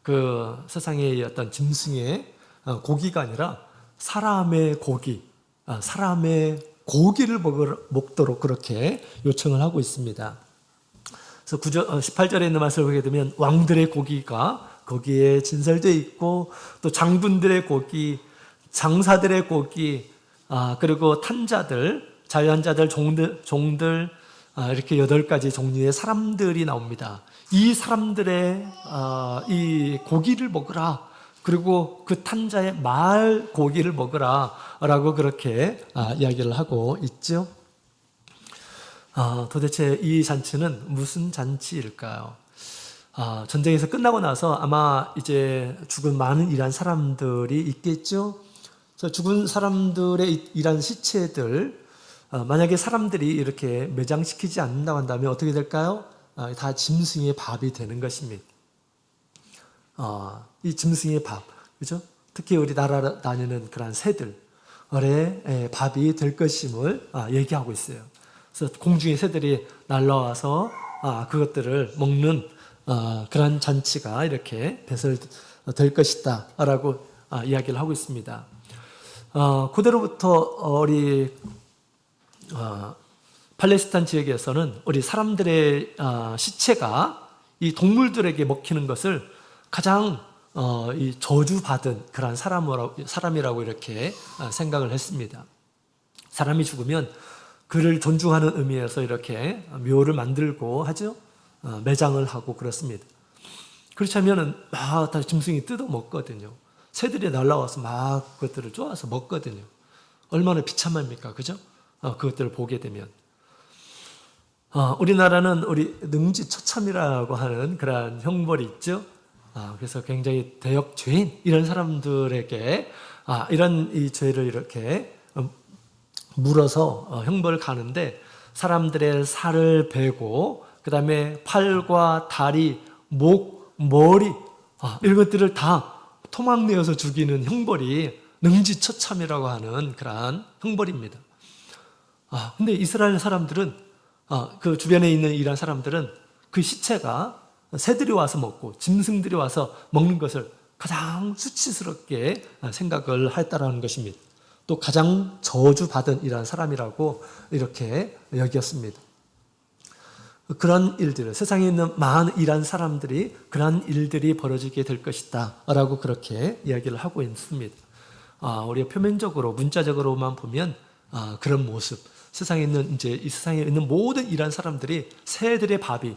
그 세상의 어떤 짐승의 고기가 아니라 사람의 고기, 사람의 고기를 먹도록 그렇게 요청을 하고 있습니다. 그래서 18절에 있는 말씀을 보게 되면 왕들의 고기가 거기에 진설되어 있고, 또 장군들의 고기, 장사들의 고기, 그리고 탄자들, 자유한자들, 종들, 이렇게 8가지 종류의 사람들이 나옵니다. 이 사람들의 이 고기를 먹으라, 그리고 그 탄자의 말 고기를 먹으라 라고 그렇게 이야기를 하고 있죠. 도대체 이 잔치는 무슨 잔치일까요? 전쟁에서 끝나고 나서 아마 이제 죽은 많은 이란 사람들이 있겠죠. 그래서 죽은 사람들의 이란 시체들, 만약에 사람들이 이렇게 매장시키지 않는다고 한다면 어떻게 될까요? 다 짐승의 밥이 되는 것입니다. 이 짐승의 밥, 그죠? 특히 우리 날아다니는 그런 새들의 밥이 될 것임을 얘기하고 있어요. 그래서 공중의 새들이 날라와서 그것들을 먹는 그런 잔치가 이렇게 배설될 것이다 라고 이야기를 하고 있습니다. 그대로부터 우리 팔레스타인 지역에서는 우리 사람들의 시체가 이 동물들에게 먹히는 것을 가장 이 저주받은 그런 사람이라고 이렇게 생각을 했습니다. 사람이 죽으면 그를 존중하는 의미에서 이렇게 묘를 만들고 하죠. 매장을 하고 그렇습니다. 그렇지 않으면 다 짐승이 뜯어 먹거든요. 새들이 날라와서 막 그것들을 쪼아서 먹거든요. 얼마나 비참합니까? 그죠? 그것들을 보게 되면. 우리나라는 우리 능지처참이라고 하는 그런 형벌이 있죠. 그래서 굉장히 대역죄인, 이런 사람들에게 이런 이 죄를 이렇게 물어서 형벌을 가는데, 사람들의 살을 베고 그 다음에 팔과 다리, 목, 머리 이런 것들을 다 토막내어서 죽이는 형벌이 능지처참이라고 하는 그러한 형벌입니다. 근데 이스라엘 사람들은, 그 주변에 있는 이란 사람들은 그 시체가 새들이 와서 먹고 짐승들이 와서 먹는 것을 가장 수치스럽게 생각을 했다라는 것입니다. 또 가장 저주받은 이란 사람이라고 이렇게 여겼습니다. 그런 일들, 세상에 있는 많은 이란 사람들이 그런 일들이 벌어지게 될 것이다 라고 그렇게 이야기를 하고 있습니다. 우리가 표면적으로 문자적으로만 보면 그런 모습, 세상에 있는 이 세상에 있는 모든 이란 사람들이 새들의 밥이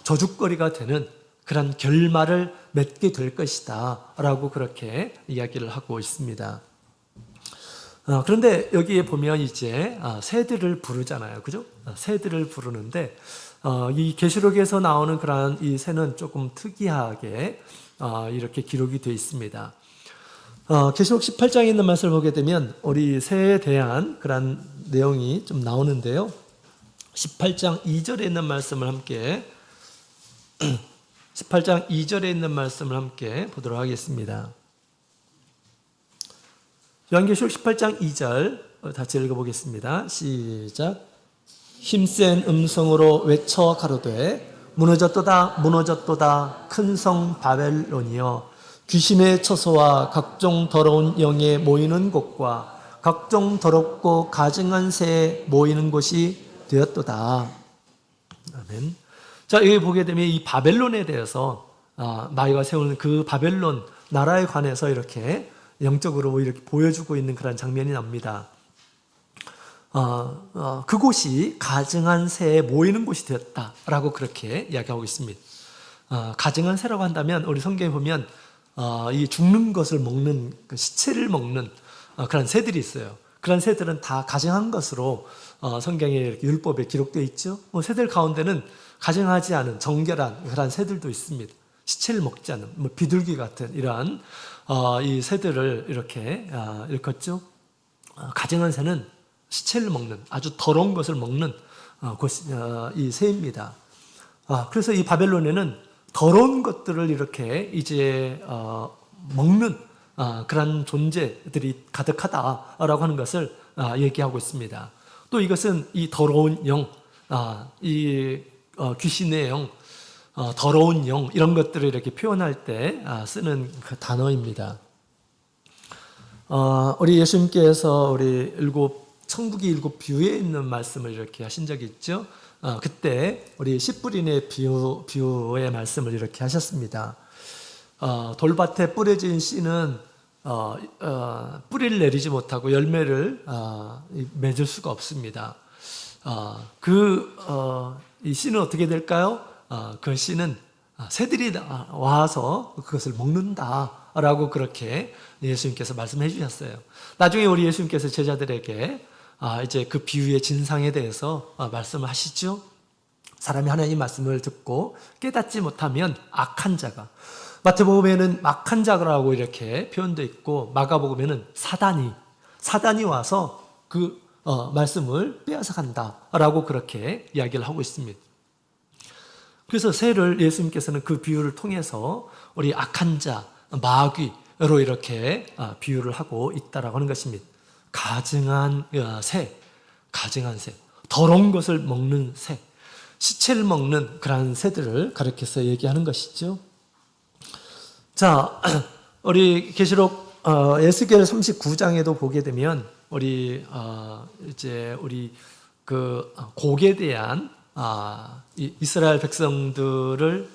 저주거리가 되는 그런 결말을 맺게 될 것이다 라고 그렇게 이야기를 하고 있습니다. 그런데 여기에 보면 이제 새들을 부르잖아요, 그죠? 새들을 부르는데 이 계시록에서 나오는 그러한 이 새는 조금 특이하게 이렇게 기록이 되어 있습니다. 계시록 18장에 있는 말씀을 보게 되면 우리 새에 대한 그런 내용이 좀 나오는데요. 18장 2절에 있는 말씀을 함께 18장 2절에 있는 말씀을 함께 보도록 하겠습니다. 요한계시록 18장 2절 같이 읽어보겠습니다. 시작. 힘센 음성으로 외쳐 가로되 무너졌도다 무너졌도다 큰 성 바벨론이여, 귀신의 처소와 각종 더러운 영에 모이는 곳과 각종 더럽고 가증한 새에 모이는 곳이 되었도다. 아멘. 자, 여기 보게 되면 이 바벨론에 대해서 마귀가 세우는 그 바벨론 나라에 관해서 이렇게 영적으로 이렇게 보여주고 있는 그런 장면이 납니다. 그곳이 가증한 새에 모이는 곳이 되었다라고 그렇게 이야기하고 있습니다. 가증한 새라고 한다면 우리 성경에 보면 이 죽는 것을 먹는, 그 시체를 먹는 그런 새들이 있어요. 그런 새들은 다 가증한 것으로 성경의 율법에 기록되어 있죠. 새들 가운데는 가증하지 않은 정결한 그런 새들도 있습니다. 시체를 먹지 않는 비둘기 같은 이러한 이 새들을 이렇게 일컫죠. 가증한 새는 시체를 먹는, 아주 더러운 것을 먹는 이 새입니다. 그래서 이 바벨론에는 더러운 것들을 이렇게 이제 먹는 그런 존재들이 가득하다라고 하는 것을 얘기하고 있습니다. 또 이것은 이 더러운 영, 이 귀신의 영, 더러운 영 이런 것들을 이렇게 표현할 때 쓰는 그 단어입니다. 우리 예수님께서 우리 천국이 일곱 뷰에 있는 말씀을 이렇게 하신 적이 있죠. 그때 우리 씨 뿌리네 뷰의 말씀을 이렇게 하셨습니다. 돌밭에 뿌려진 씨는 뿌리를 내리지 못하고 열매를 맺을 수가 없습니다. 이 씨는 어떻게 될까요? 그 씨는 새들이 와서 그것을 먹는다라고 그렇게 예수님께서 말씀해 주셨어요. 나중에 우리 예수님께서 제자들에게 이제 그 비유의 진상에 대해서 말씀을 하시죠. 사람이 하나님 말씀을 듣고 깨닫지 못하면 악한 자가, 마태복음에는 악한 자라고 이렇게 표현되어 있고 마가복음에는 사단이 와서 그 말씀을 빼앗아 간다라고 그렇게 이야기를 하고 있습니다. 그래서 새를 예수님께서는 그 비유를 통해서 우리 악한 자, 마귀로 이렇게 비유를 하고 있다라고 하는 것입니다. 가증한 새, 더러운 것을 먹는 새, 시체를 먹는 그러한 새들을 가리켜서 얘기하는 것이죠. 자, 우리 계시록 에스겔 39장에도 보게 되면 우리 그 곡에 대한 이스라엘 백성들을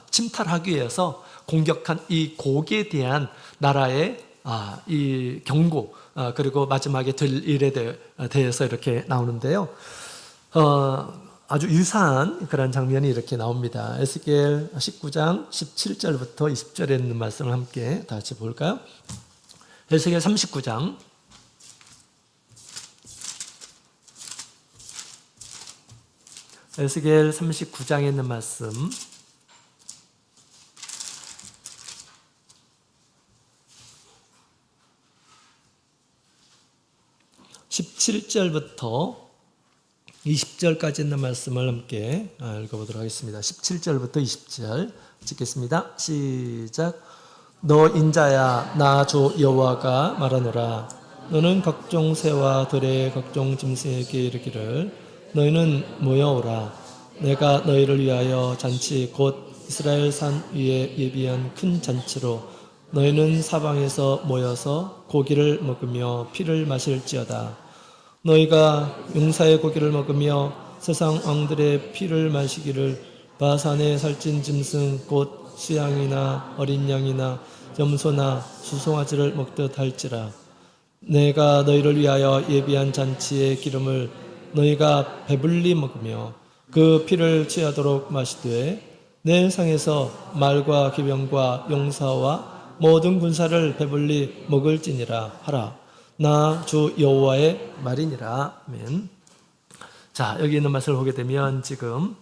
침탈하기 위해서 공격한 이 곡에 대한 나라의 이 경고, 그리고 마지막에 될 일에 대해서 이렇게 나오는데요. 아주 유사한 그런 장면이 이렇게 나옵니다. 에스겔 19장 17절부터 20절에 있는 말씀을 함께 다 같이 볼까요? 에스겔 39장 에스겔 39장에 있는 말씀 17절부터 20절까지 있는 말씀을 함께 읽어보도록 하겠습니다. 17절부터 20절 찍겠습니다. 시작. 너 인자야, 나 주 여호와가 말하노라. 너는 각종 새와 들의 각종 짐승에게 이르기를 너희는 모여오라. 내가 너희를 위하여 잔치 곧 이스라엘 산 위에 예비한 큰 잔치로 너희는 사방에서 모여서 고기를 먹으며 피를 마실지어다. 너희가 용사의 고기를 먹으며 세상 왕들의 피를 마시기를 바산의 살찐 짐승 곧 수양이나 어린 양이나 염소나 수송아지를 먹듯 할지라. 내가 너희를 위하여 예비한 잔치의 기름을 너희가 배불리 먹으며 그 피를 취하도록 마시되 내 상에서 말과 기병과 용사와 모든 군사를 배불리 먹을지니라 하라. 나 주 여호와의 말이니라. 아멘. 자, 여기 있는 말씀을 보게 되면 지금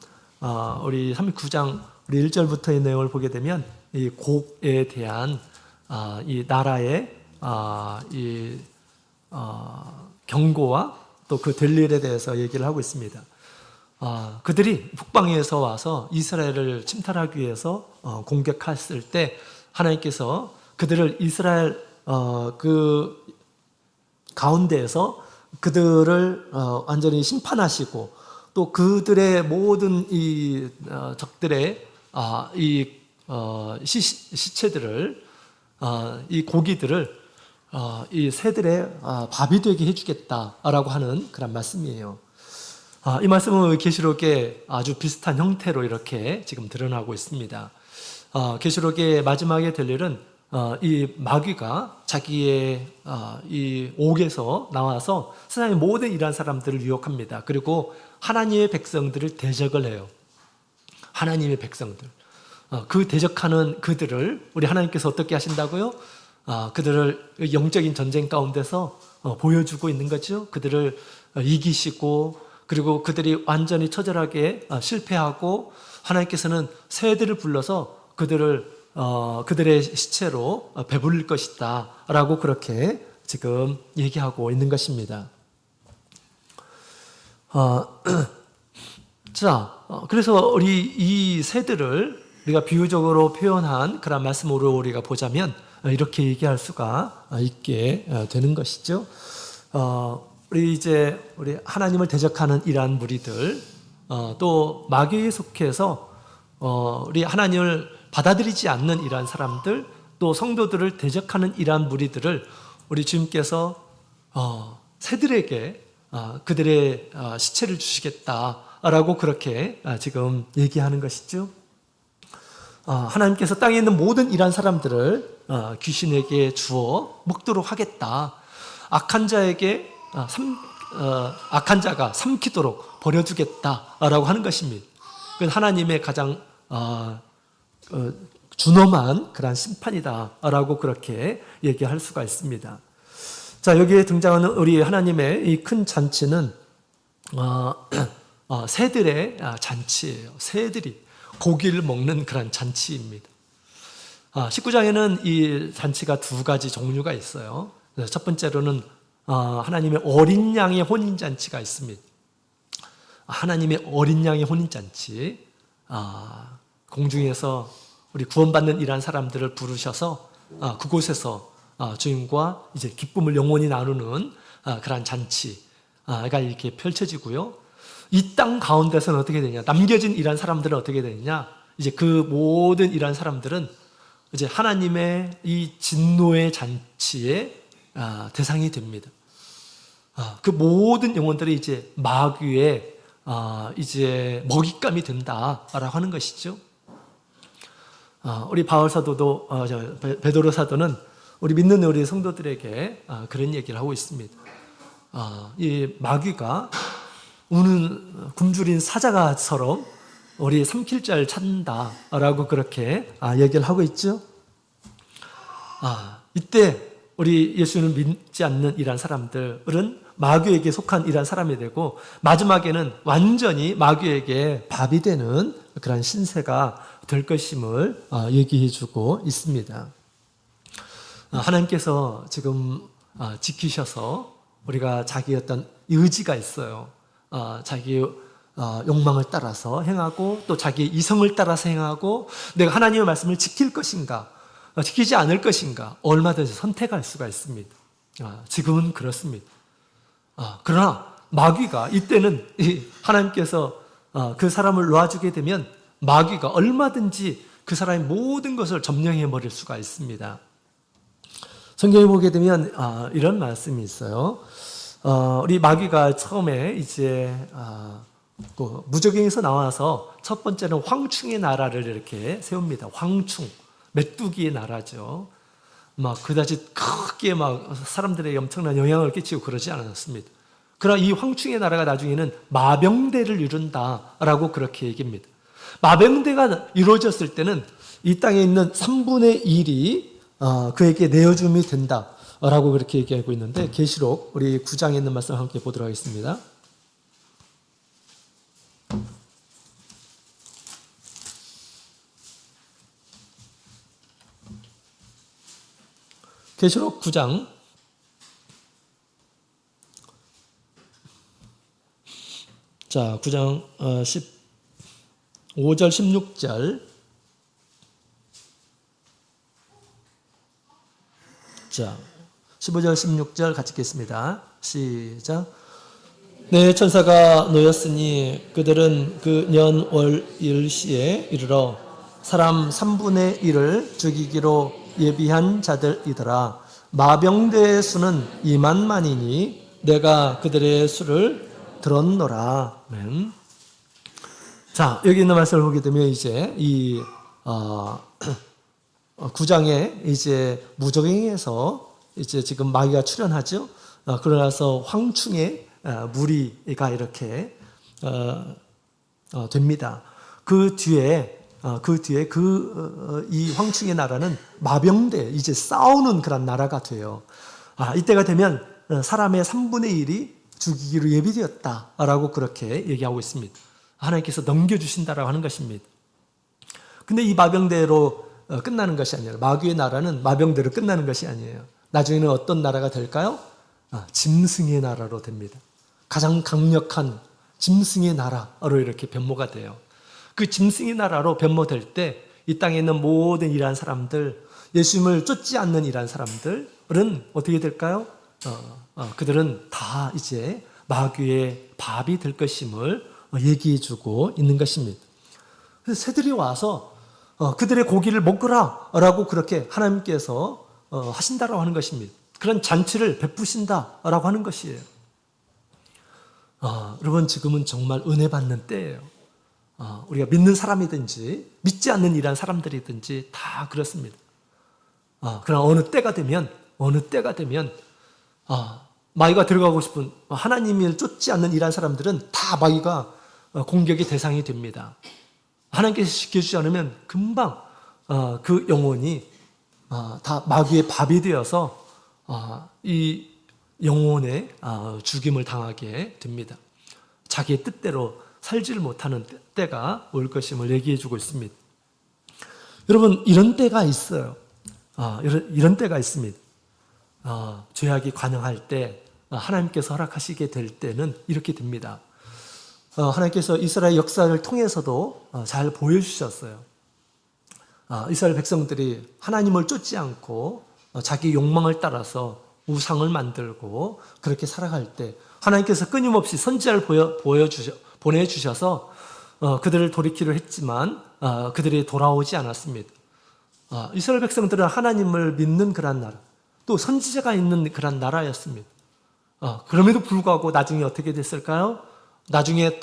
우리 39장 우리 1절부터의 내용을 보게 되면 이 곡에 대한 이 나라의 경고와 또 그 될 일에 대해서 얘기를 하고 있습니다. 그들이 북방에서 와서 이스라엘을 침탈하기 위해서 공격했을 때 하나님께서 그들을 이스라엘 그 가운데에서 그들을 완전히 심판하시고 또 그들의 모든 이 적들의 시체들을 이 고기들을 이 새들의 밥이 되게 해주겠다라고 하는 그런 말씀이에요. 이 말씀은 계시록에 아주 비슷한 형태로 이렇게 지금 드러나고 있습니다. 계시록의 마지막에 될 일은 이 마귀가 자기의 이 옥에서 나와서 세상의 모든 이러한 사람들을 유혹합니다. 그리고 하나님의 백성들을 대적을 해요. 하나님의 백성들. 그 대적하는 그들을 우리 하나님께서 어떻게 하신다고요? 그들을 영적인 전쟁 가운데서 보여주고 있는 거죠. 그들을 이기시고 그리고 그들이 완전히 처절하게 실패하고 하나님께서는 새들을 불러서 그들의 시체로 배부를 것이다 라고 그렇게 지금 얘기하고 있는 것입니다. 그래서 우리 이 새들을 우리가 비유적으로 표현한 그런 말씀으로 우리가 보자면 이렇게 얘기할 수가 있게 되는 것이죠. 우리 하나님을 대적하는 이러한 무리들, 또 마귀에 속해서 우리 하나님을 받아들이지 않는 이러한 사람들, 또 성도들을 대적하는 이러한 무리들을 우리 주님께서 새들에게 그들의 시체를 주시겠다라고 그렇게 지금 얘기하는 것이죠. 하나님께서 땅에 있는 모든 이러한 사람들을 귀신에게 주어 먹도록 하겠다. 악한 자가 삼키도록 버려주겠다라고 하는 것입니다. 그건 하나님의 가장 준엄한 그런 심판이다라고 그렇게 얘기할 수가 있습니다. 자, 여기에 등장하는 우리 하나님의 이 큰 잔치는 새들의 잔치예요. 새들이 고기를 먹는 그런 잔치입니다. 19장에는 이 잔치가 두 가지 종류가 있어요. 첫 번째로는 하나님의 어린 양의 혼인잔치가 있습니다. 하나님의 어린 양의 혼인잔치, 공중에서 우리 구원받는 이러한 사람들을 부르셔서 그곳에서 주님과 이제 기쁨을 영원히 나누는 그러한 잔치가 이렇게 펼쳐지고요. 이 땅 가운데서는 어떻게 되냐? 남겨진 이러한 사람들은 어떻게 되느냐? 이제 그 모든 이러한 사람들은 이제 하나님의 이 진노의 잔치의 대상이 됩니다. 그 모든 영혼들이 이제 마귀의 이제 먹잇감이 된다라고 하는 것이죠. 우리 바울 사도도 베드로 사도는 우리 믿는 우리 성도들에게 그런 얘기를 하고 있습니다. 이 마귀가 우는 굶주린 사자가처럼 우리 삼킬 자를 찾는다라고 그렇게 얘기를 하고 있죠. 이때 우리 예수를 믿지 않는 이러한 사람들은 마귀에게 속한 이러한 사람이 되고 마지막에는 완전히 마귀에게 밥이 되는 그런 신세가 될 것임을 얘기해 주고 있습니다. 하나님께서 지금 지키셔서 우리가 자기 어떤 의지가 있어요. 자기 욕망을 따라서 행하고 또 자기 이성을 따라서 행하고 내가 하나님의 말씀을 지킬 것인가 지키지 않을 것인가 얼마든지 선택할 수가 있습니다. 지금은 그렇습니다. 그러나 마귀가 이때는 하나님께서 그 사람을 놓아주게 되면 마귀가 얼마든지 그 사람의 모든 것을 점령해 버릴 수가 있습니다. 성경에 보게 되면 이런 말씀이 있어요. 우리 마귀가 처음에 이제 무적행에서 나와서 첫 번째는 황충의 나라를 이렇게 세웁니다. 황충, 메뚜기의 나라죠. 막 그다지 크게 막 사람들에게 엄청난 영향을 끼치고 그러지 않았습니다. 그러나 이 황충의 나라가 나중에는 마병대를 이룬다라고 그렇게 얘기합니다. 마병대가 이루어졌을 때는 이 땅에 있는 3분의 1이 그에게 내어줌이 된다라고 그렇게 얘기하고 있는데 계시록 우리 9장에 있는 말씀 함께 보도록 하겠습니다. 계시록 9장 9장 15절 16절 자 15절 16절 같이 읽겠습니다. 시작. 내 천사가 놓였으니 그들은 그 년 월 일시에 이르러 사람 3분의 1을 죽이기로 예비한 자들이더라. 마병대의 수는 2만만이니 내가 그들의 수를 들었노라. 아멘. 자, 여기 있는 말씀을 보게 되면 이제 이 9장에 이제 무적행에서 이제 지금 마귀가 출현하죠. 그러나서 황충의 무리가 이렇게 됩니다. 그 뒤에 이 황충의 나라는 마병대 이제 싸우는 그런 나라가 돼요. 이때가 되면 사람의 3분의 1이 죽이기로 예비되었다라고 그렇게 얘기하고 있습니다. 하나님께서 넘겨주신다라고 하는 것입니다. 근데 이 마병대로 끝나는 것이 아니라 마귀의 나라는 마병대로 끝나는 것이 아니에요. 나중에는 어떤 나라가 될까요? 짐승의 나라로 됩니다. 가장 강력한 짐승의 나라로 이렇게 변모가 돼요. 그 짐승의 나라로 변모될 때 이 땅에 있는 모든 이러한 사람들, 예수님을 쫓지 않는 이러한 사람들은 어떻게 될까요? 그들은 다 이제 마귀의 밥이 될 것임을 얘기해 주고 있는 것입니다. 그래서 새들이 와서 그들의 고기를 먹으라라고 그렇게 하나님께서 하신다라고 하는 것입니다. 그런 잔치를 베푸신다라고 하는 것이에요. 여러분, 지금은 정말 은혜 받는 때예요. 우리가 믿는 사람이든지 믿지 않는 이란 사람들이든지 다 그렇습니다. 그러나 어느 때가 되면 마귀가 들어가고 싶은, 하나님을 쫓지 않는 이란 사람들은 다 마귀가 공격의 대상이 됩니다. 하나님께서 지켜주지 않으면 금방 그 영혼이 다 마귀의 밥이 되어서 이 영혼의 죽임을 당하게 됩니다. 자기의 뜻대로 살지를 못하는 때가 올 것임을 얘기해 주고 있습니다. 여러분, 이런 때가 있어요. 이런 때가 있습니다. 죄악이 관영할 때, 하나님께서 허락하시게 될 때는 이렇게 됩니다. 하나님께서 이스라엘 역사를 통해서도 잘 보여주셨어요. 이스라엘 백성들이 하나님을 쫓지 않고 자기 욕망을 따라서 우상을 만들고 그렇게 살아갈 때 하나님께서 끊임없이 선지자를 보내주셔서 그들을 돌이키려 했지만 그들이 돌아오지 않았습니다. 이스라엘 백성들은 하나님을 믿는 그런 나라, 또 선지자가 있는 그런 나라였습니다. 그럼에도 불구하고 나중에 어떻게 됐을까요? 나중에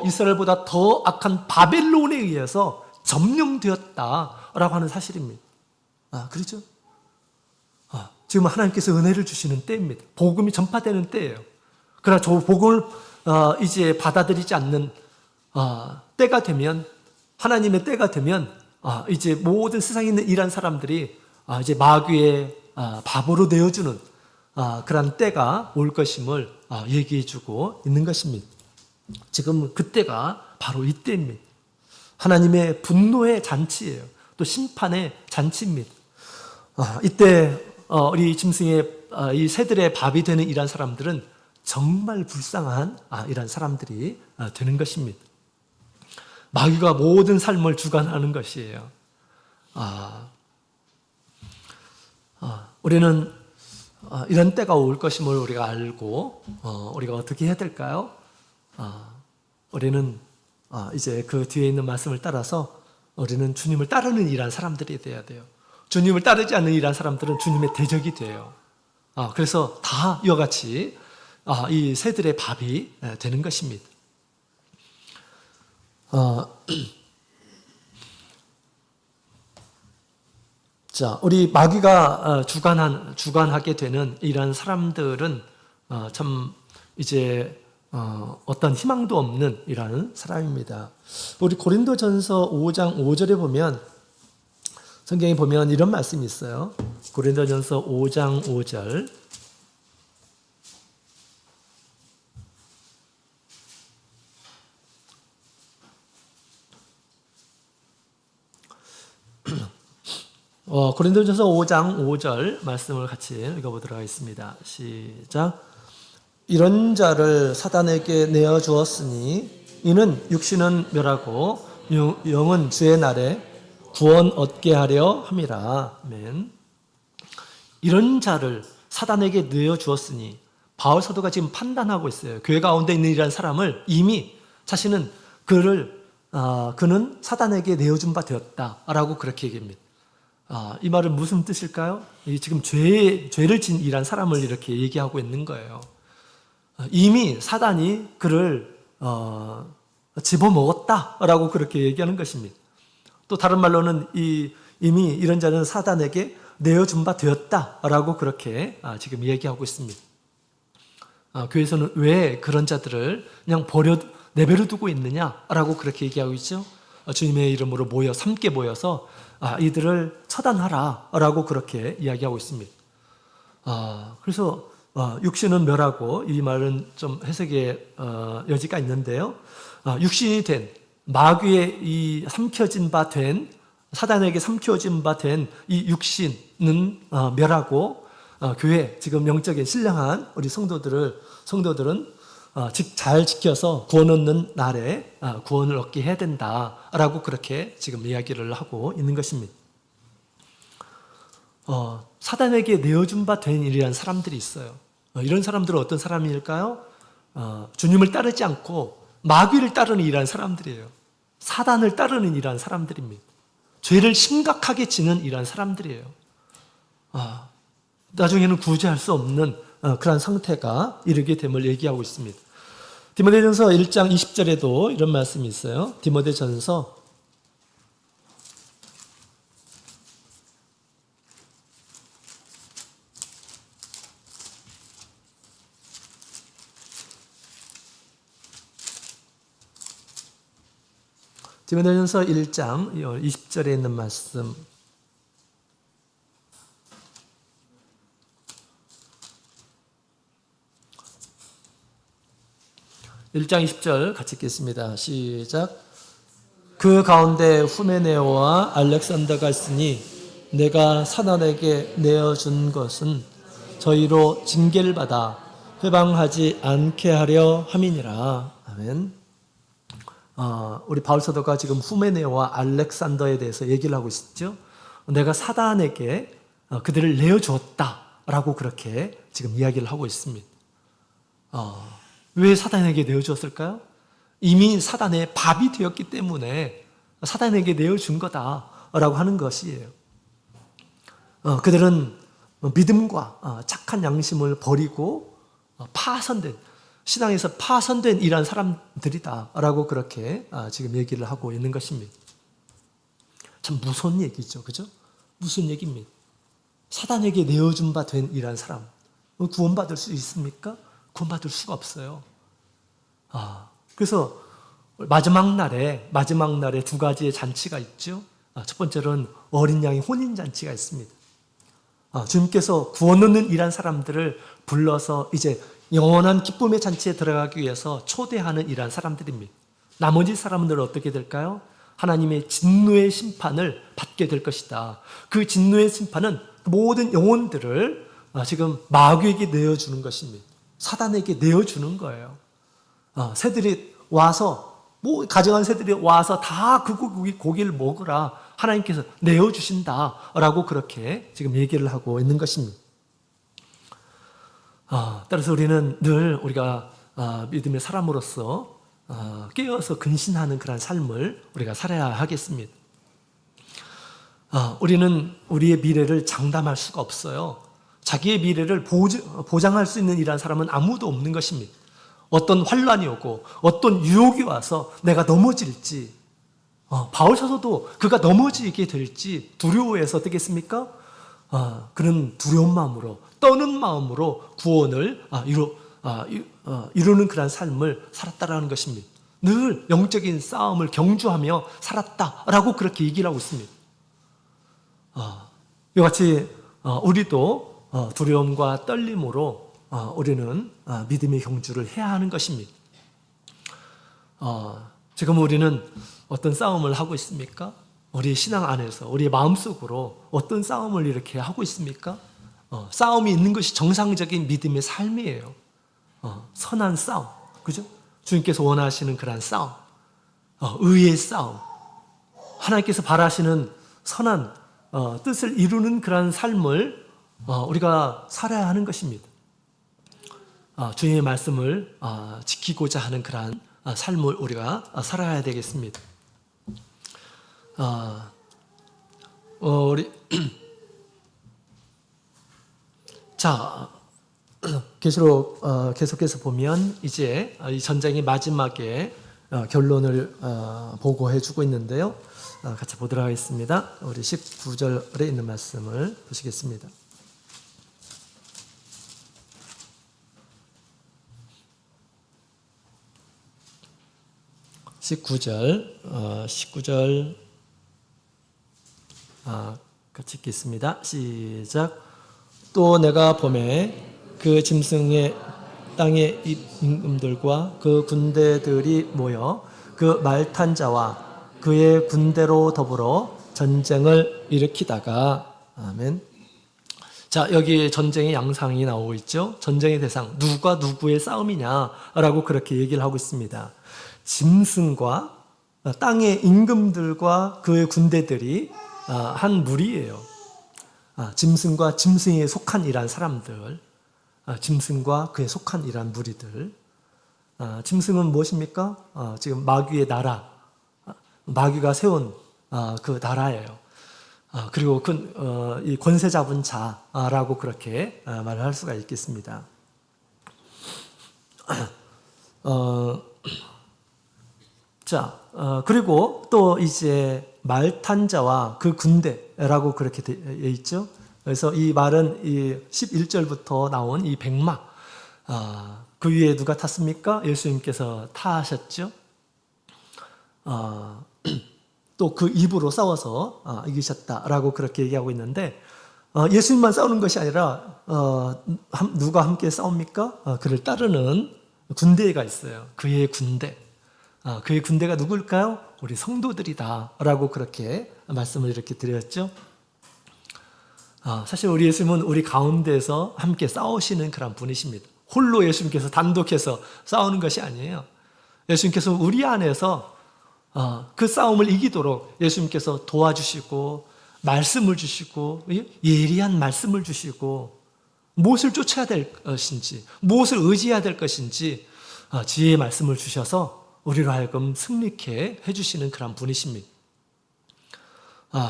이스라엘보다 더 악한 바벨론에 의해서 점령되었다라고 하는 사실입니다. 그렇죠? 지금 하나님께서 은혜를 주시는 때입니다. 복음이 전파되는 때예요. 그러나 저 복음을 이제 받아들이지 않는 때가 되면, 하나님의 때가 되면 이제 모든 세상에 있는 이란 사람들이 이제 마귀의 밥으로 내어주는 그런 때가 올 것임을 얘기해주고 있는 것입니다. 지금 그때가 바로 이때입니다. 하나님의 분노의 잔치예요. 또 심판의 잔치입니다. 이때 우리 짐승의 이 새들의 밥이 되는 이란 사람들은 정말 불쌍한 이란 사람들이 되는 것입니다. 마귀가 모든 삶을 주관하는 것이에요. 우리는 이런 때가 올 것임을 우리가 알고 우리가 어떻게 해야 될까요? 우리는 이제 그 뒤에 있는 말씀을 따라서 우리는 주님을 따르는 이란 사람들이 돼야 돼요. 주님을 따르지 않는 이란 사람들은 주님의 대적이 돼요. 그래서 다 이와 같이 이 새들의 밥이 되는 것입니다. 자, 우리 마귀가 주관하게 되는 이런 사람들은 참 이제 어떤 희망도 없는 이라는 사람입니다. 우리 고린도전서 5장 5절에 보면, 성경에 보면 이런 말씀이 있어요. 고린도전서 5장 5절. 고린도전서 5장 5절 말씀을 같이 읽어보도록 하겠습니다. 시작. 이런 자를 사단에게 내어주었으니 이는 육신은 멸하고 영은 주의 날에 구원 얻게 하려 함이라. 아멘. 이런 자를 사단에게 내어주었으니, 바울 사도가 지금 판단하고 있어요. 교회 가운데 있는 이라는 사람을 이미 자신은 그는 사단에게 내어준 바 되었다라고 그렇게 얘기합니다. 이 말은 무슨 뜻일까요? 지금 죄를 진 이란 사람을 이렇게 얘기하고 있는 거예요. 이미 사단이 그를 집어먹었다라고 그렇게 얘기하는 것입니다. 또 다른 말로는 이미 이런 자는 사단에게 내어준 바 되었다라고 그렇게 지금 얘기하고 있습니다. 교회에서는 왜 그런 자들을 그냥 내버려 두고 있느냐라고 그렇게 얘기하고 있죠. 주님의 이름으로 함께 모여서 이들을 처단하라라고 그렇게 이야기하고 있습니다. 그래서 육신은 멸하고, 이 말은 좀 해석의 여지가 있는데요. 육신이 된 마귀의 이 사단에게 삼켜진 바 된 이 육신은 멸하고, 교회 지금 영적인 신령한 우리 성도들은 잘 지켜서 구원 얻는 날에 구원을 얻게 해야 된다라고 그렇게 지금 이야기를 하고 있는 것입니다. 사단에게 내어준 바 된 일이라는 사람들이 있어요. 이런 사람들은 어떤 사람일까요? 주님을 따르지 않고 마귀를 따르는 일이라는 사람들이에요. 사단을 따르는 이러한 사람들입니다. 죄를 심각하게 지는 이러한 사람들이에요. 나중에는 구제할 수 없는 그런 상태가 이르게 됨을 얘기하고 있습니다. 디모데전서 1장 20절에도 이런 말씀이 있어요. 디모데전서 1장 20절에 있는 말씀. (1장 20절) 같이 읽겠습니다. 시작. 그 가운데 후메네오와 알렉산더가 있으니 내가 사단에게 내어준 것은 저희로 징계를 받아 회방하지 않게 하려 함이니라. 아멘. 우리 바울 사도가 지금 후메네오와 알렉산더에 대해서 얘기를 하고 있죠. 내가 사단에게 그들을 내어주었다라고 그렇게 지금 이야기를 하고 있습니다. 왜 사단에게 내어주었을까요? 이미 사단의 밥이 되었기 때문에 사단에게 내어준 거다라고 하는 것이에요. 그들은 믿음과 착한 양심을 버리고 파선된, 신앙에서 파선된 이러한 사람들이다라고 그렇게 지금 얘기를 하고 있는 것입니다. 참 무서운 얘기죠. 그죠? 무슨 얘기입니다. 사단에게 내어준 바 된 이러한 사람, 구원받을 수 있습니까? 구원받을 수가 없어요. 그래서 마지막 날에 두 가지의 잔치가 있죠. 첫 번째로는 어린 양의 혼인잔치가 있습니다. 주님께서 구원 얻는 이러한 사람들을 불러서 이제 영원한 기쁨의 잔치에 들어가기 위해서 초대하는 이러한 사람들입니다. 나머지 사람들은 어떻게 될까요? 하나님의 진노의 심판을 받게 될 것이다. 그 진노의 심판은 모든 영혼들을 지금 마귀에게 내어주는 것입니다. 사단에게 내어주는 거예요. 새들이 와서, 가정한 새들이 와서 다 그 고기를 먹으라 하나님께서 내어주신다라고 그렇게 지금 얘기를 하고 있는 것입니다. 따라서 우리는 늘 우리가 믿음의 사람으로서 깨어서 근신하는 그런 삶을 우리가 살아야 하겠습니다. 우리는 우리의 미래를 장담할 수가 없어요. 자기의 미래를 보장할 수 있는 이런 사람은 아무도 없는 것입니다. 어떤 환란이 오고 어떤 유혹이 와서 내가 넘어질지, 바울 사도도 그가 넘어지게 될지 두려워해서 어떻겠습니까? 그런 두려운 마음으로, 떠는 마음으로 구원을 이루는 그런 삶을 살았다라는 것입니다. 늘 영적인 싸움을 경주하며 살았다라고 그렇게 얘기를 하고 있습니다. 이와 같이 우리도 두려움과 떨림으로 우리는 믿음의 경주를 해야 하는 것입니다. 지금 우리는 어떤 싸움을 하고 있습니까? 우리 신앙 안에서 우리의 마음속으로 어떤 싸움을 이렇게 하고 있습니까? 싸움이 있는 것이 정상적인 믿음의 삶이에요. 선한 싸움, 그죠? 주님께서 원하시는 그런 싸움, 의의 싸움, 하나님께서 바라시는 선한 뜻을 이루는 그런 삶을 우리가 살아야 하는 것입니다. 주님의 말씀을 지키고자 하는 그런 삶을 우리가 살아야 되겠습니다. 우리 자, 계시록 계속해서 보면 이제 이 전쟁의 마지막에 결론을 보고해주고 있는데요. 같이 보도록 하겠습니다. 우리 19절에 있는 말씀을 보시겠습니다. 19절 같이 읽겠습니다. 시작. 또 내가 보매 그 짐승의 땅의 임금들과 그 군대들이 모여 그 말 탄 자와 그의 군대로 더불어 전쟁을 일으키다가, 아멘. 자, 여기 전쟁의 양상이 나오고 있죠. 전쟁의 대상, 누가 누구의 싸움이냐라고 그렇게 얘기를 하고 있습니다. 짐승과 땅의 임금들과 그의 군대들이 한 무리예요. 짐승과 짐승에 속한 이란 사람들, 짐승과 그에 속한 이란 무리들. 짐승은 무엇입니까? 지금 마귀의 나라, 마귀가 세운 그 나라예요. 그리고 이 권세 잡은 자라고 그렇게 말을 할 수가 있겠습니다. 그리고 또 이제 말 탄 자와 그 군대라고 그렇게 되어 있죠. 그래서 이 말은 이 11절부터 나온 이 백마, 그 위에 누가 탔습니까? 예수님께서 타셨죠. 또 그 입으로 싸워서 이기셨다라고 그렇게 얘기하고 있는데, 예수님만 싸우는 것이 아니라 누가 함께 싸웁니까? 그를 따르는 군대가 있어요. 그의 군대. 그의 군대가 누굴까요? 우리 성도들이다라고 그렇게 말씀을 이렇게 드렸죠. 사실 우리 예수님은 우리 가운데에서 함께 싸우시는 그런 분이십니다. 홀로 예수님께서 단독해서 싸우는 것이 아니에요. 예수님께서 우리 안에서 그 싸움을 이기도록 예수님께서 도와주시고 말씀을 주시고 예리한 말씀을 주시고 무엇을 쫓아야 될 것인지 무엇을 의지해야 될 것인지 지혜의 말씀을 주셔서 우리로 하여금 승리케 해주시는 그런 분이십니다.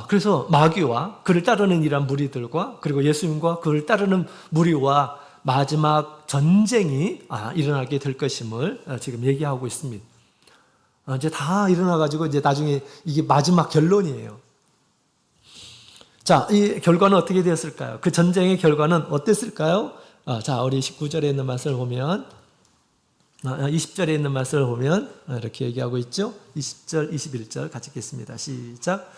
그래서 마귀와 그를 따르는 이런 무리들과 그리고 예수님과 그를 따르는 무리와 마지막 전쟁이 일어나게 될 것임을 지금 얘기하고 있습니다. 이제 다 일어나가지고 이제 나중에 이게 마지막 결론이에요. 자, 이 결과는 어떻게 되었을까요? 그 전쟁의 결과는 어땠을까요? 자, 우리 19절에 있는 말씀을 보면, 20절에 있는 말씀을 보면 이렇게 얘기하고 있죠. 20절, 21절 같이 읽겠습니다. 시작.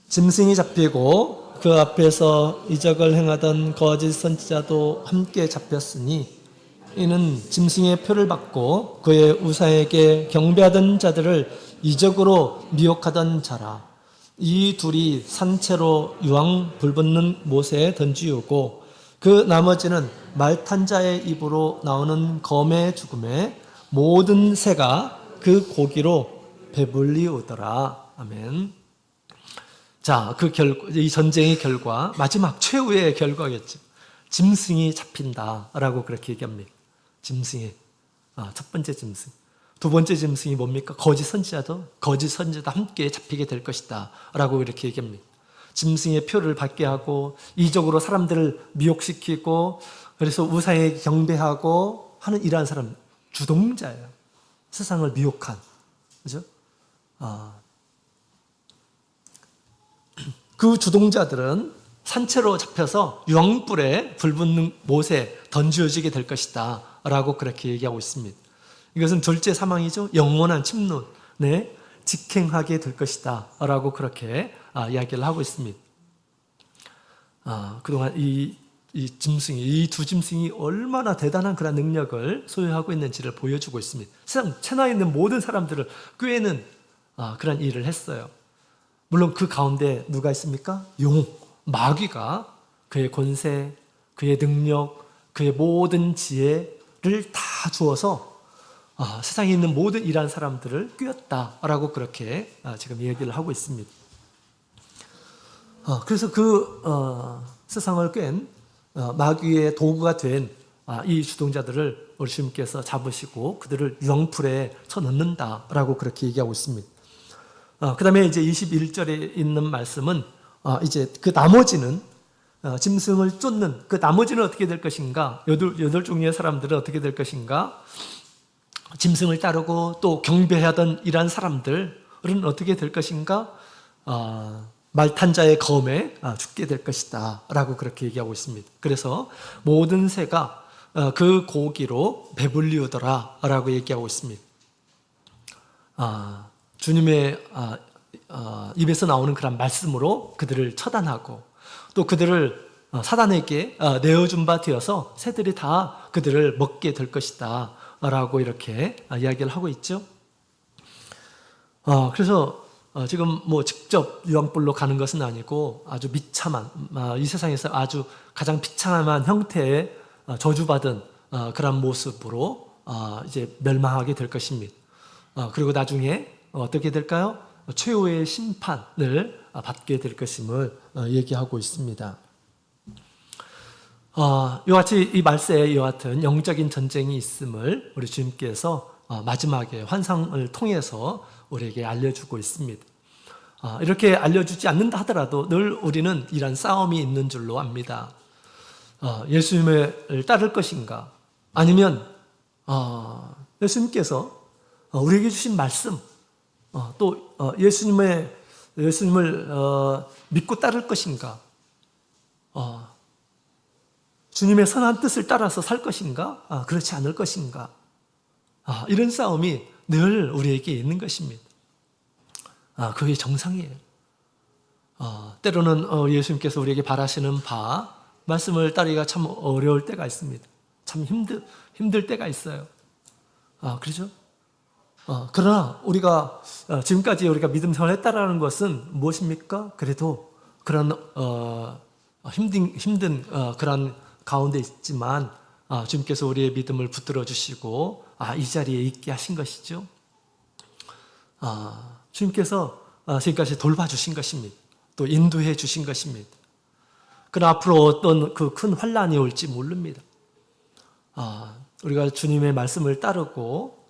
짐승이 잡히고 그 앞에서 이적을 행하던 거짓 선지자도 함께 잡혔으니 이는 짐승의 표를 받고 그의 우상에게 경배하던 자들을 이적으로 미혹하던 자라. 이 둘이 산채로 유황 불붙는 못에 던지우고 그 나머지는 말 탄 자의 입으로 나오는 검의 죽음에 모든 새가 그 고기로 배불리오더라. 아멘. 자, 이 전쟁의 결과, 마지막 최후의 결과겠죠. 짐승이 잡힌다라고 그렇게 얘기합니다. 짐승이 첫 번째 짐승. 두 번째 짐승이 뭡니까? 거짓 선지자도 함께 잡히게 될 것이다 라고 이렇게 얘기합니다. 짐승의 표를 받게 하고 이적으로 사람들을 미혹시키고 그래서 우상에 경배하고 하는 이러한 사람, 주동자예요. 세상을 미혹한, 그죠? 그 주동자들은 산채로 잡혀서 유황불에 불붙는 못에 던져지게 될 것이다 라고 그렇게 얘기하고 있습니다. 이것은 둘째 사망이죠. 영원한 침노에 직행하게 될 것이다 라고 그렇게 이야기를 하고 있습니다. 그동안 이 두 짐승이 얼마나 대단한 그런 능력을 소유하고 있는지를 보여주고 있습니다. 세상 천하에 있는 모든 사람들을 꾀는 그런 일을 했어요. 물론 그 가운데 누가 있습니까? 마귀가 그의 권세, 그의 능력, 그의 모든 지혜를 다 주어서 세상에 있는 모든 이러한 사람들을 꿰었다라고 그렇게 지금 얘기를 하고 있습니다. 그래서 세상을 꿰은 마귀의 도구가 된 이 주동자들을 우리 주님께서 잡으시고 그들을 유황불에 쳐넣는다라고 그렇게 얘기하고 있습니다. 그 다음에 이제 21절에 있는 말씀은 이제 그 나머지는 짐승을 쫓는 그 나머지는 어떻게 될 것인가? 여덟 종류의 사람들은 어떻게 될 것인가? 짐승을 따르고 또 경배하던 이러한 사람들은 어떻게 될 것인가? 말탄 자의 검에 죽게 될 것이다 라고 그렇게 얘기하고 있습니다. 그래서 모든 새가 그 고기로 배불리우더라 라고 얘기하고 있습니다. 주님의 입에서 나오는 그런 말씀으로 그들을 처단하고 또 그들을 사단에게 내어준 바 되어서 새들이 다 그들을 먹게 될 것이다 라고 이렇게 이야기를 하고 있죠. 그래서 지금 뭐 직접 유황불로 가는 것은 아니고 아주 비참한 이 세상에서 아주 가장 비참한 형태의 저주받은 그런 모습으로 이제 멸망하게 될 것입니다. 그리고 나중에 어떻게 될까요? 최후의 심판을 받게 될 것임을 얘기하고 있습니다. 이와 같이 이 말세에 이와 같은 영적인 전쟁이 있음을 우리 주님께서 마지막에 환상을 통해서 우리에게 알려주고 있습니다. 이렇게 알려주지 않는다 하더라도 늘 우리는 이런 싸움이 있는 줄로 압니다. 예수님을 따를 것인가? 아니면 예수님께서 우리에게 주신 말씀, 또 예수님을 믿고 따를 것인가? 주님의 선한 뜻을 따라서 살 것인가? 그렇지 않을 것인가? 이런 싸움이 늘 우리에게 있는 것입니다. 그게 정상이에요. 때로는 예수님께서 우리에게 바라시는 말씀을 따르기가 참 어려울 때가 있습니다. 참 힘들 때가 있어요. 그렇죠? 그러나 우리가 지금까지 우리가 믿음 생활을 했다라는 것은 무엇입니까? 그래도 그런 힘든 그런 가운데 있지만 주님께서 우리의 믿음을 붙들어 주시고 이 자리에 있게 하신 것이죠. 주님께서 지금까지 돌봐주신 것입니다. 또 인도해 주신 것입니다. 그러나 앞으로 어떤 그 큰 환란이 올지 모릅니다. 우리가 주님의 말씀을 따르고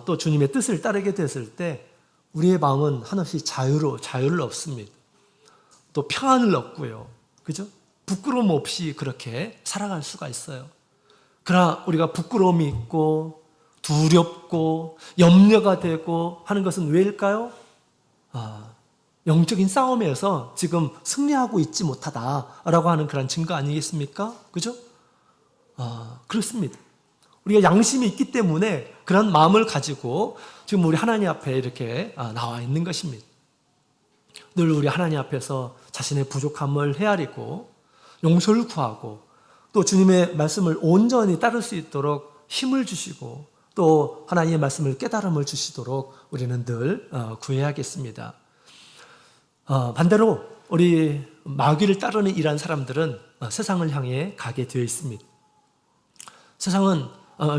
또 주님의 뜻을 따르게 됐을 때 우리의 마음은 한없이 자유를 얻습니다. 또 평안을 얻고요. 그죠? 부끄러움 없이 그렇게 살아갈 수가 있어요. 그러나 우리가 부끄러움이 있고 두렵고 염려가 되고 하는 것은 왜일까요? 영적인 싸움에서 지금 승리하고 있지 못하다라고 하는 그런 증거 아니겠습니까? 그죠? 그렇습니다. 우리가 양심이 있기 때문에 그런 마음을 가지고 지금 우리 하나님 앞에 이렇게 나와 있는 것입니다. 늘 우리 하나님 앞에서 자신의 부족함을 헤아리고 용서를 구하고 또 주님의 말씀을 온전히 따를 수 있도록 힘을 주시고 또 하나님의 말씀을 깨달음을 주시도록 우리는 늘 구해야겠습니다. 반대로 우리 마귀를 따르는 이러한 사람들은 세상을 향해 가게 되어 있습니다. 세상은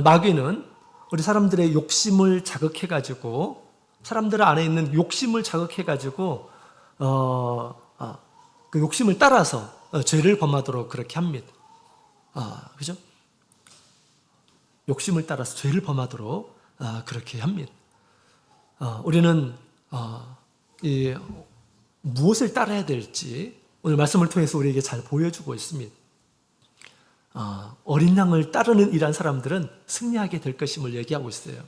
마귀는 우리 사람들의 욕심을 자극해가지고 사람들 안에 있는 욕심을 자극해가지고 그 욕심을 따라서 죄를 범하도록 그렇게 합니다. 그죠? 욕심을 따라서 죄를 범하도록 그렇게 합니다. 우리는 무엇을 따라야 될지 오늘 말씀을 통해서 우리에게 잘 보여주고 있습니다. 어린 양을 따르는 이러한 사람들은 승리하게 될 것임을 얘기하고 있어요.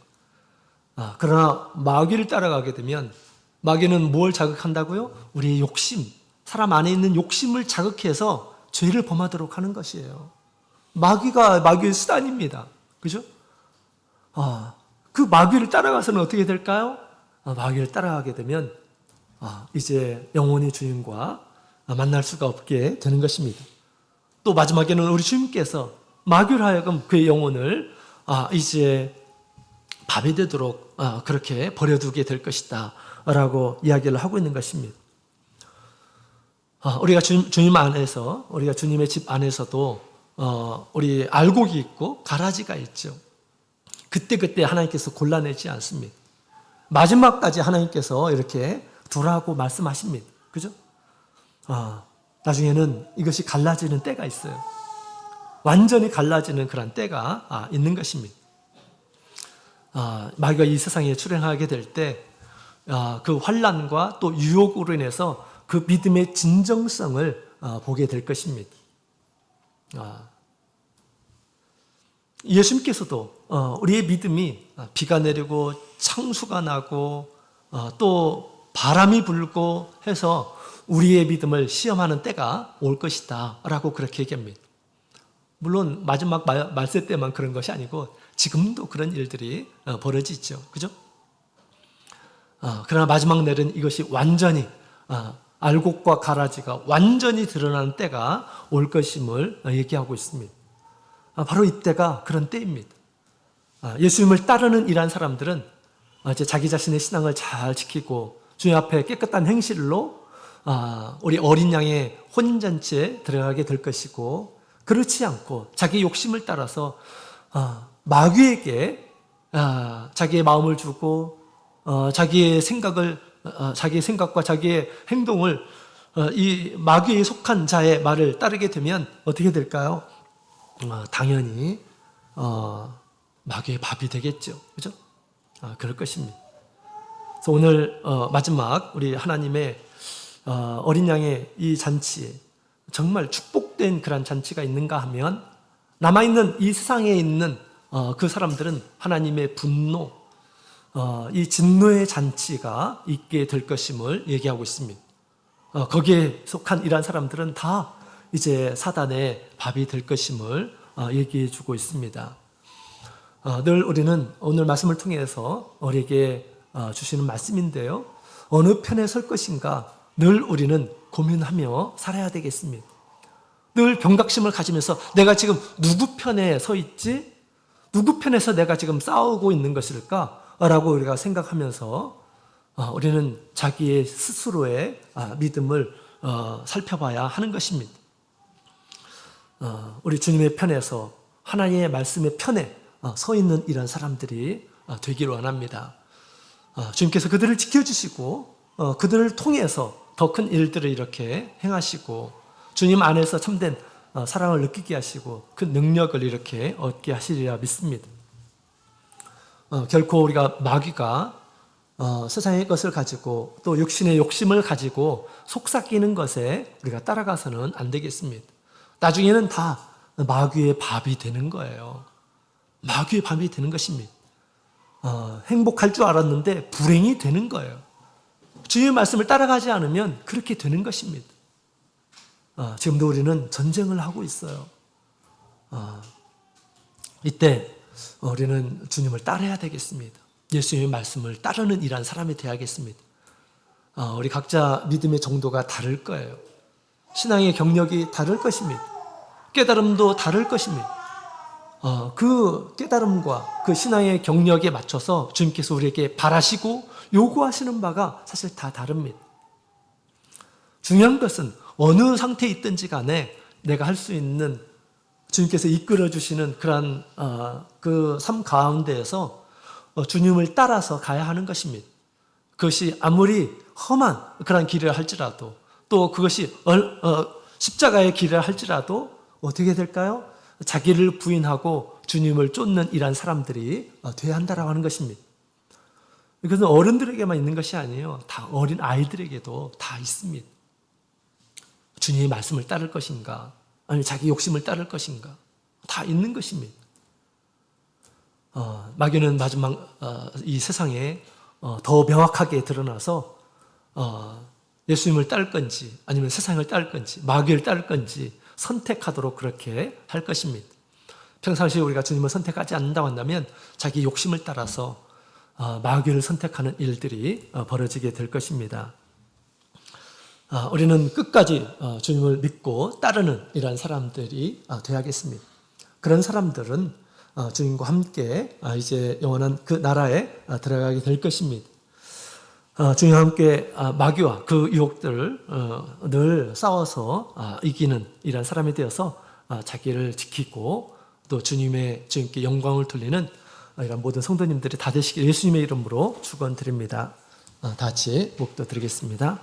그러나 마귀를 따라가게 되면 마귀는 뭘 자극한다고요? 우리의 욕심, 사람 안에 있는 욕심을 자극해서 죄를 범하도록 하는 것이에요. 마귀가 마귀의 수단입니다. 그죠? 그 마귀를 따라가서는 어떻게 될까요? 마귀를 따라가게 되면 이제 영원히 주님과 만날 수가 없게 되는 것입니다. 또 마지막에는 우리 주님께서 마귀로 하여금 그의 영혼을 이제 밥이 되도록 그렇게 버려두게 될 것이다 라고 이야기를 하고 있는 것입니다. 우리가 주님 안에서 우리가 주님의 집 안에서도 우리 알곡이 있고 가라지가 있죠. 그때 하나님께서 골라내지 않습니다. 마지막까지 하나님께서 이렇게 두라고 말씀하십니다. 그죠? 나중에는 이것이 갈라지는 때가 있어요. 완전히 갈라지는 그런 때가 있는 것입니다. 마귀가 이 세상에 출현하게 될 때 그 환난과 또 유혹으로 인해서 그 믿음의 진정성을 보게 될 것입니다. 예수님께서도 우리의 믿음이 비가 내리고 창수가 나고 또 바람이 불고 해서 우리의 믿음을 시험하는 때가 올 것이다 라고 그렇게 얘기합니다. 물론 마지막 말세 때만 그런 것이 아니고 지금도 그런 일들이 벌어지죠. 그죠? 그러나 마지막 날은 이것이 완전히 알곡과 가라지가 완전히 드러나는 때가 올 것임을 얘기하고 있습니다. 바로 이때가 그런 때입니다. 예수님을 따르는 이러한 사람들은 이제 자기 자신의 신앙을 잘 지키고 주님 앞에 깨끗한 행실로 우리 어린 양의 혼인잔치에 들어가게 될 것이고 그렇지 않고 자기 욕심을 따라서 마귀에게 자기의 마음을 주고 자기의 생각과 자기의 행동을 이 마귀에 속한 자의 말을 따르게 되면 어떻게 될까요? 당연히 마귀의 밥이 되겠죠. 그죠? 그럴 것입니다. 그래서 오늘 마지막 우리 하나님의 어린 양의 이 잔치에 정말 축복된 그런 잔치가 있는가 하면 남아있는 이 세상에 있는 그 사람들은 하나님의 분노, 이 진노의 잔치가 있게 될 것임을 얘기하고 있습니다. 거기에 속한 이러한 사람들은 다 이제 사단의 밥이 될 것임을 얘기해 주고 있습니다. 늘 우리는 오늘 말씀을 통해서 우리에게 주시는 말씀인데요. 어느 편에 설 것인가 늘 우리는 고민하며 살아야 되겠습니다. 늘 경각심을 가지면서 내가 지금 누구 편에 서 있지? 누구 편에서 내가 지금 싸우고 있는 것일까? 라고 우리가 생각하면서 우리는 자기의 스스로의 믿음을 살펴봐야 하는 것입니다. 우리 주님의 편에서 하나님의 말씀의 편에 서 있는 이런 사람들이 되기를 원합니다. 주님께서 그들을 지켜주시고 그들을 통해서 더 큰 일들을 이렇게 행하시고 주님 안에서 참된 사랑을 느끼게 하시고 그 능력을 이렇게 얻게 하시리라 믿습니다. 결코 우리가 마귀가 세상의 것을 가지고 또 육신의 욕심을 가지고 속삭이는 것에 우리가 따라가서는 안 되겠습니다. 나중에는 다 마귀의 밥이 되는 거예요. 마귀의 밥이 되는 것입니다. 행복할 줄 알았는데 불행이 되는 거예요. 주님의 말씀을 따라가지 않으면 그렇게 되는 것입니다. 지금도 우리는 전쟁을 하고 있어요. 이때 우리는 주님을 따라야 되겠습니다. 예수님의 말씀을 따르는 이러한 사람이 되어야겠습니다. 우리 각자 믿음의 정도가 다를 거예요. 신앙의 경력이 다를 것입니다. 깨달음도 다를 것입니다. 그 깨달음과 그 신앙의 경력에 맞춰서 주님께서 우리에게 바라시고 요구하시는 바가 사실 다 다릅니다. 중요한 것은 어느 상태에 있든지 간에 내가 할 수 있는 주님께서 이끌어 주시는 그러한 그 삶 가운데에서 주님을 따라서 가야 하는 것입니다. 그것이 아무리 험한 그런 길을 할지라도 또 그것이 십자가의 길을 할지라도 어떻게 될까요? 자기를 부인하고 주님을 쫓는 이러한 사람들이 되어야 한다라고 하는 것입니다. 이것은 어른들에게만 있는 것이 아니에요. 다 어린 아이들에게도 다 있습니다. 주님의 말씀을 따를 것인가 아니면 자기 욕심을 따를 것인가 다 있는 것입니다. 마귀는 마지막 이 세상에 더 명확하게 드러나서 예수님을 따를 건지 아니면 세상을 따를 건지 마귀를 따를 건지 선택하도록 그렇게 할 것입니다. 평상시에 우리가 주님을 선택하지 않는다고 한다면 자기 욕심을 따라서 마귀를 선택하는 일들이 벌어지게 될 것입니다. 우리는 끝까지 주님을 믿고 따르는 이러한 사람들이 되어야겠습니다. 그런 사람들은 주님과 함께 이제 영원한 그 나라에 들어가게 될 것입니다. 주님과 함께 마귀와 그 유혹들을 늘 싸워서 이기는 이러한 사람이 되어서 자기를 지키고 또 주님께 영광을 돌리는 이런 모든 성도님들이 다 되시길 예수님의 이름으로 축원드립니다. 다 같이 목도 드리겠습니다.